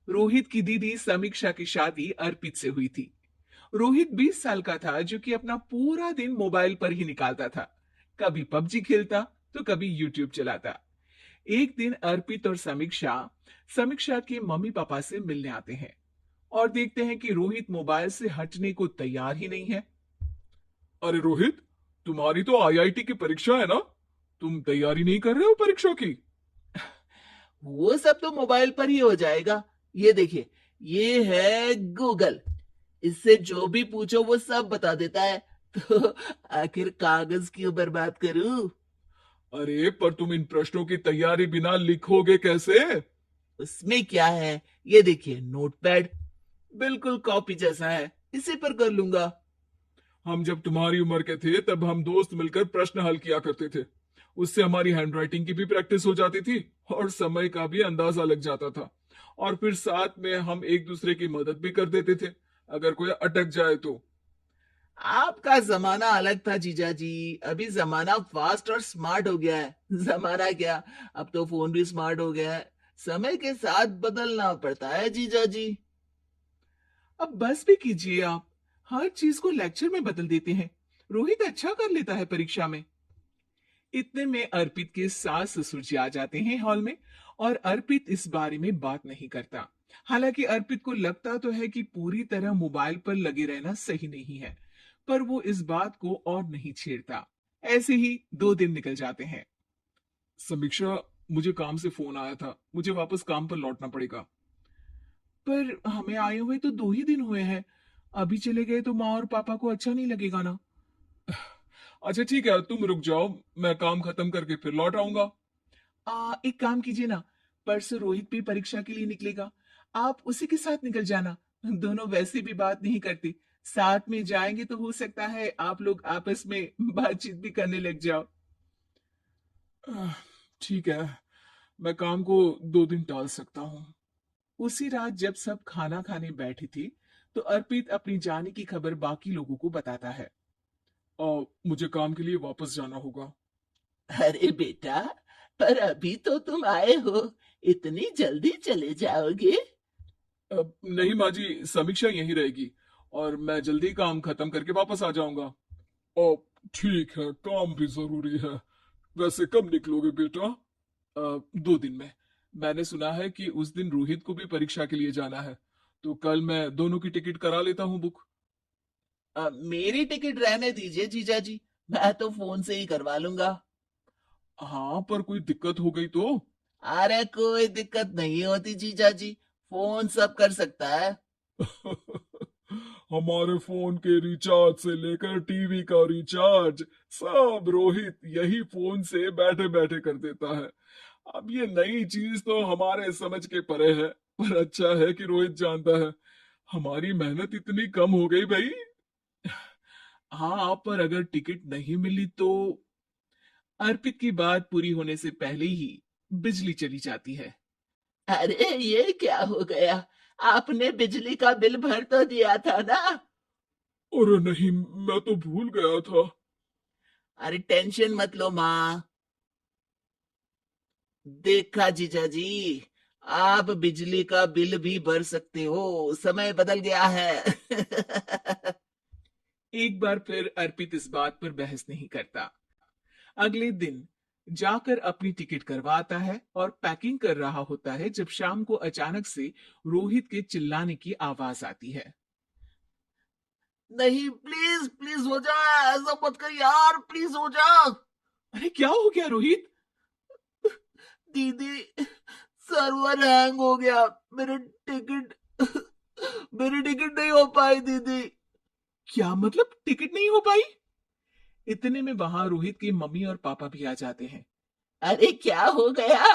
रोहित की दीदी समीक्षा की शादी अर्पित से हुई थी। रोहित 20 साल का था, जो कि अपना पूरा दिन मोबाइल पर ही निकालता था। कभी पबजी खेलता तो कभी यूट्यूब चलाता। एक दिन अर्पित और समीक्षा समीक्षा के मम्मी पापा से मिलने आते हैं और देखते हैं कि रोहित मोबाइल से हटने को तैयार ही नहीं है। अरे रोहित, तुम्हारी तो आईआईटी की परीक्षा है ना? तुम तैयारी नहीं कर रहे हो परीक्षा की? वो सब तो मोबाइल पर ही हो जाएगा। ये देखिए, ये है गूगल। इससे जो भी पूछो वो सब बता देता है। तो आखिर कागज क्यों बर्बाद करूं? अरे पर तुम इन प्रश्नों की तैयारी बिना लिखोगे कैसे? उसमें क्या है? ये देखिए, नोटपैड बिल्कुल कॉपी जैसा है, इसी पर कर लूंगा। हम जब तुम्हारी उम्र के थे तब हम दोस्त मिलकर प्रश्न हल किया करते थे। उससे हमारी हैंडराइटिंग की भी प्रैक्टिस हो जाती थी और समय का भी अंदाजा लग जाता था। और फिर साथ में हम एक दूसरे की मदद भी कर देते थे अगर कोई अटक जाए तो। आपका जमाना अलग था जीजा जी। अभी जमाना फास्ट और स्मार्ट हो गया है। जमाना क्या, अब तो फोन भी स्मार्ट हो गया है। समय के साथ बदलना पड़ता है जीजा जी। अब बस भी कीजिए आप। हर चीज को लेक्चर में बदल देते हैं। रोहित अच्छा कर लेता है परीक्षा में। इतने में अर्पित के सास ससुर जी आ जाते हैं हॉल में। और अर्पित इस बारे में बात नहीं करता। हालांकि अर्पित को लगता तो है कि पूरी तरह मोबाइल पर लगे रहना सही नहीं है, पर वो इस बात को और नहीं छेड़ता। ऐसे ही 2 दिन निकल जाते हैं। समीक्षा, मुझे काम से फोन आया था, मुझे वापस काम पर लौटना पड़ेगा। पर हमें आए हुए तो 2 ही दिन हुए हैं। अभी चले गए तो माँ और पापा को अच्छा नहीं लगेगा ना। अच्छा ठीक है, तुम रुक जाओ, मैं काम खत्म करके फिर लौट आऊंगा। एक काम कीजिए ना, परसों रोहित भी परीक्षा के लिए निकलेगा। आप उसी के साथ निकल जाना। दोनों वैसे भी बात नहीं करते। साथ में जाएंगे तो हो सकता है आप लोग आपस में बातचीत भी करने लग जाओ। आह, ठीक है, मैं काम को 2 दिन टाल सकता हूँ। उसी रात जब सब खाना खाने बैठी थी, तो अर्पित अपनी जाने की खबर बाकी लोगों को बताता है। मुझे काम के लिए वापस जाना होगा। अरे बेटा, पर अभी तो तुम आए हो, इतनी जल्दी चले जाओगे? नहीं माँ जी, समीक्षा यहीं रहेगी और मैं जल्दी काम खत्म करके वापस आ जाऊंगा। ओ, ठीक है, काम भी जरूरी है। वैसे कब निकलोगे बेटा? 2 दिन में। मैंने सुना है कि उस दिन रोहित को भी परीक्षा के लिए जाना है, तो कल मैं दोनों की टिकट करा लेता हूँ बुक। मेरी टिकट रहने दीजिए जीजा जी, मैं तो फोन से ही करवा लूंगा। हाँ, पर कोई दिक्कत हो गई तो? अरे कोई दिक्कत नहीं होती जीजा जी, फोन सब कर सकता है। हमारे फोन के रिचार्ज से लेकर टीवी का रिचार्ज सब रोहित यही फोन से बैठे बैठे कर देता है। अब ये नई चीज तो हमारे समझ के परे है, पर अच्छा है कि रोहित जानता है। हमारी मेहनत इतनी कम हो गई भाई। हाँ, पर अगर टिकट नहीं मिली तो? अर्पित की बात पूरी होने से पहले ही बिजली चली जाती है। अरे ये क्या हो गया? आपने बिजली का बिल भर तो दिया था ना? अरे नहीं, मैं तो भूल गया था। अरे टेंशन मत लो माँ। देखा जीजा जी, आप बिजली का बिल भी भर सकते हो, समय बदल गया है। एक बार फिर अर्पित इस बात पर बहस नहीं करता। अगले दिन जाकर अपनी टिकट करवाता है और पैकिंग कर रहा होता है जब शाम को अचानक से रोहित के चिल्लाने की आवाज आती है। नहीं, प्लीज प्लीज हो जा, ऐसा मत कर यार, प्लीज हो जा। अरे क्या हो गया रोहित? दीदी, सर्वर हैंग हो गया। मेरी टिकट मेरी टिकट नहीं हो पाई दीदी। क्या मतलब टिकट नहीं हो पाई? इतने में वहां रोहित की मम्मी और पापा भी आ जाते हैं। अरे क्या हो गया?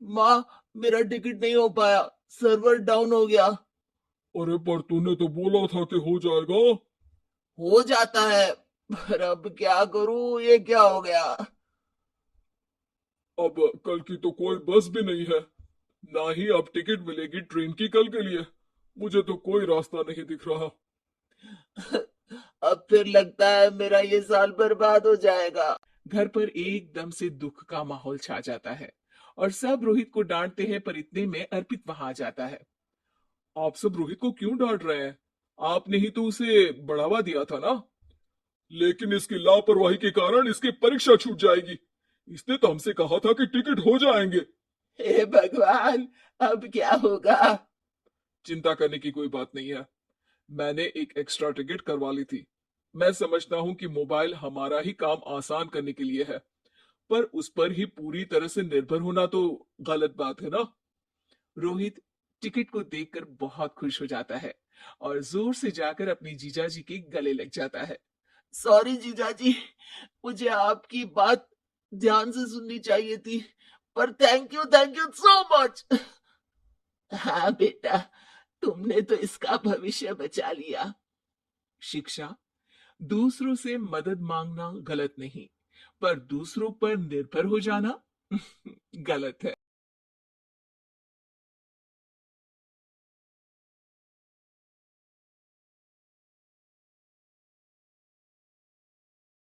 माँ, मेरा टिकट नहीं हो पाया, सर्वर डाउन हो गया। अरे पर तूने तो बोला था कि हो जाएगा। हो जाता है, पर अब क्या करूं, ये क्या हो गया? अब कल की तो कोई बस भी नहीं है, ना ही अब टिकट मिलेगी ट्रेन की कल के लिए। मुझे तो कोई रास्ता नहीं दिख रहा। अब फिर लगता है मेरा ये साल बर्बाद हो जाएगा। घर पर एकदम से दुख का माहौल छा जाता है और सब रोहित को डांटते हैं, पर इतने में अर्पित वहां आ जाता है। आप सब रोहित को क्यों डांट रहे हैं? आपने ही तो उसे बढ़ावा दिया था ना। लेकिन इसकी लापरवाही के कारण इसकी परीक्षा छूट जाएगी। इसने तो हमसे कहा था कि टिकट हो जाएंगे। हे भगवान, अब क्या होगा? चिंता करने की कोई बात नहीं है। मैंने एक एक्स्ट्रा टिकट करवा ली थी। मैं समझता हूँ कि मोबाइल हमारा ही काम आसान करने के लिए है, पर उस पर ही पूरी तरह से निर्भर होना तो गलत बात है ना। रोहित टिकट को देखकर बहुत खुश हो जाता है और जोर से जाकर अपनी जीजाजी के गले लग जाता है। सॉरी जीजाजी, मुझे आपकी बात ध्यान से सुननी चाहिए थी, पर थैंक यू सो मच। हाँ बेटा, तुमने तो इसका भविष्य बचा लिया। शिक्षा, दूसरों से मदद मांगना गलत नहीं, पर दूसरों पर निर्भर हो जाना गलत है।